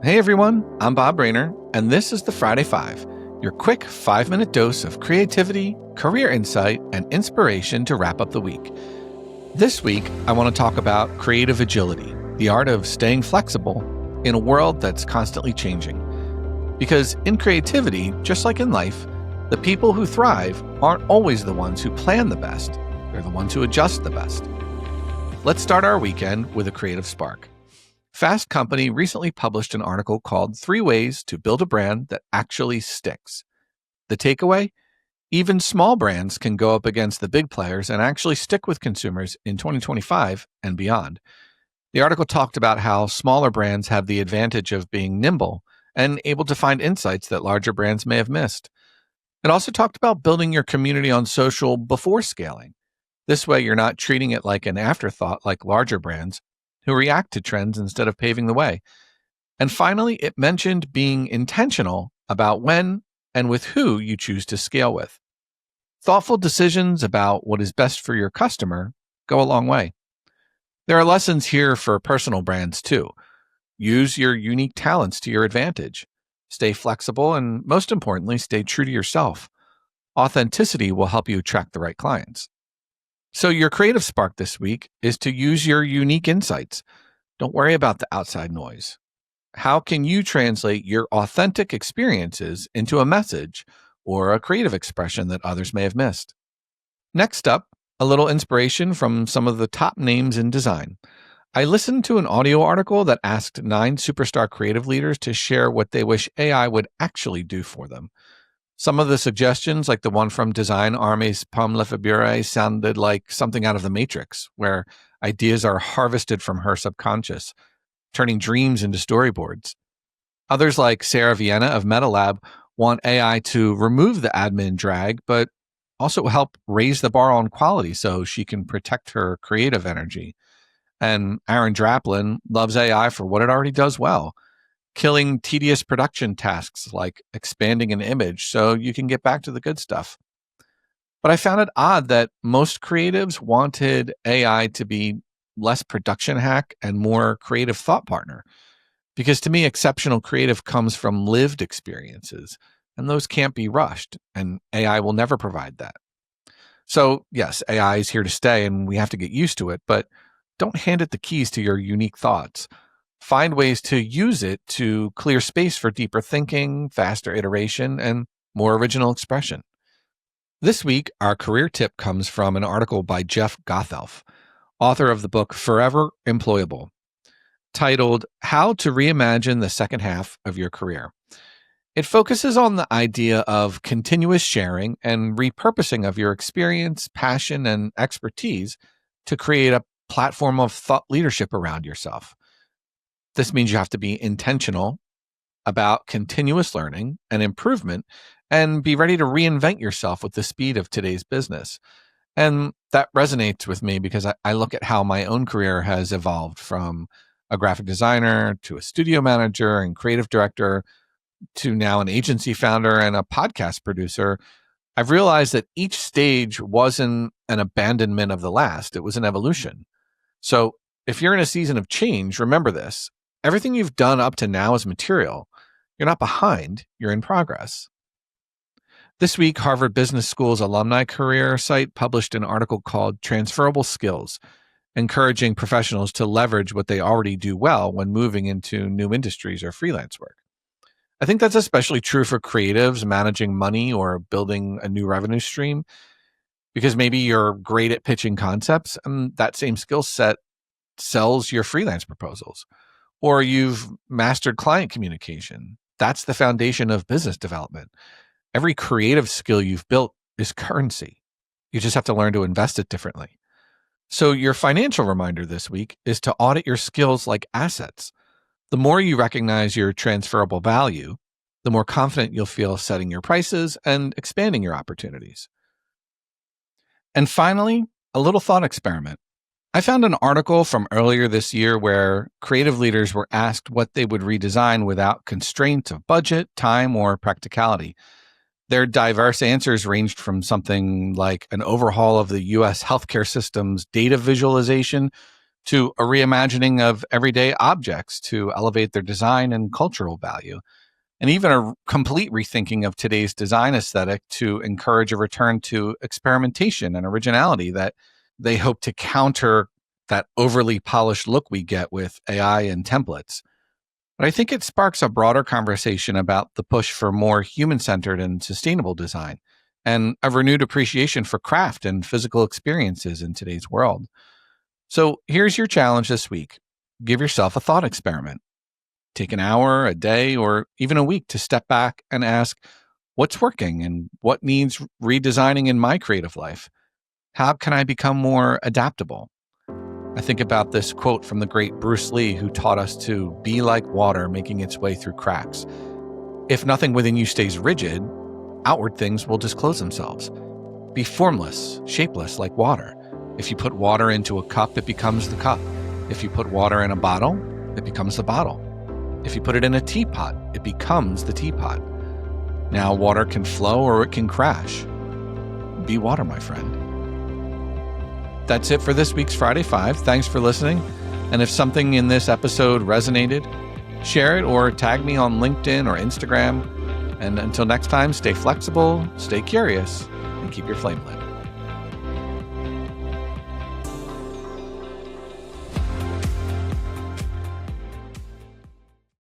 Hey everyone, I'm Bob Raynor, and this is the Friday Five, your quick 5-minute dose of creativity, career insight, and inspiration to wrap up the week. This week, I want to talk about creative agility, the art of staying flexible in a world that's constantly changing. Because in creativity, just like in life, the people who thrive aren't always the ones who plan the best, they're the ones who adjust the best. Let's start our weekend with a creative spark. Fast Company recently published an article called 3 Ways to Build a Brand That Actually Sticks. The takeaway? Even small brands can go up against the big players and actually stick with consumers in 2025 and beyond. The article talked about how smaller brands have the advantage of being nimble and able to find insights that larger brands may have missed. It also talked about building your community on social before scaling. This way, you're not treating it like an afterthought like larger brands who react to trends instead of paving the way. And finally, it mentioned being intentional about when and with who you choose to scale with. Thoughtful decisions about what is best for your customer go a long way. There are lessons here for personal brands too. Use your unique talents to your advantage. Stay flexible and, most importantly, stay true to yourself. Authenticity will help you attract the right clients. So your creative spark this week is to use your unique insights. Don't worry about the outside noise. How can you translate your authentic experiences into a message or a creative expression that others may have missed? Next up, a little inspiration from some of the top names in design. I listened to an audio article that asked 9 superstar creative leaders to share what they wish AI would actually do for them. Some of the suggestions, like the one from Design Army's Pomme Lefebvre, sounded like something out of The Matrix, where ideas are harvested from her subconscious, turning dreams into storyboards. Others, like Sarah Vienna of MetaLab, want AI to remove the admin drag, but also help raise the bar on quality so she can protect her creative energy. And Aaron Draplin loves AI for what it already does well, killing tedious production tasks like expanding an image so you can get back to the good stuff. But I found it odd that most creatives wanted AI to be less production hack and more creative thought partner. Because to me, exceptional creative comes from lived experiences, and those can't be rushed, and AI will never provide that. So yes, AI is here to stay and we have to get used to it, but don't hand it the keys to your unique thoughts. Find ways to use it to clear space for deeper thinking, faster iteration, and more original expression. This week, our career tip comes from an article by Jeff Gothelf, author of the book Forever Employable, titled How to Reimagine the Second Half of Your Career. It focuses on the idea of continuous sharing and repurposing of your experience, passion, and expertise to create a platform of thought leadership around yourself. This means you have to be intentional about continuous learning and improvement and be ready to reinvent yourself with the speed of today's business. And that resonates with me because I look at how my own career has evolved from a graphic designer to a studio manager and creative director to now an agency founder and a podcast producer. I've realized that each stage wasn't an abandonment of the last, it was an evolution. So if you're in a season of change, remember this. Everything you've done up to now is material. You're not behind, you're in progress. This week, Harvard Business School's alumni career site published an article called Transferable Skills, encouraging professionals to leverage what they already do well when moving into new industries or freelance work. I think that's especially true for creatives managing money or building a new revenue stream, because maybe you're great at pitching concepts and that same skill set sells your freelance proposals. Or you've mastered client communication. That's the foundation of business development. Every creative skill you've built is currency. You just have to learn to invest it differently. So your financial reminder this week is to audit your skills like assets. The more you recognize your transferable value, the more confident you'll feel setting your prices and expanding your opportunities. And finally, a little thought experiment. I found an article from earlier this year where creative leaders were asked what they would redesign without constraints of budget, time, or practicality. Their diverse answers ranged from something like an overhaul of the U.S. healthcare system's data visualization to a reimagining of everyday objects to elevate their design and cultural value, and even a complete rethinking of today's design aesthetic to encourage a return to experimentation and originality that they hope to counter that overly polished look we get with AI and templates. But I think it sparks a broader conversation about the push for more human-centered and sustainable design, and a renewed appreciation for craft and physical experiences in today's world. So here's your challenge this week. Give yourself a thought experiment. Take an hour, a day, or even a week to step back and ask, what's working and what needs redesigning in my creative life? How can I become more adaptable? I think about this quote from the great Bruce Lee, who taught us to be like water making its way through cracks. If nothing within you stays rigid, outward things will disclose themselves. Be formless, shapeless like water. If you put water into a cup, it becomes the cup. If you put water in a bottle, it becomes the bottle. If you put it in a teapot, it becomes the teapot. Now, water can flow or it can crash. Be water, my friend. That's it for this week's Friday 5. Thanks for listening. And if something in this episode resonated, share it or tag me on LinkedIn or Instagram. And until next time, stay flexible, stay curious, and keep your flame lit.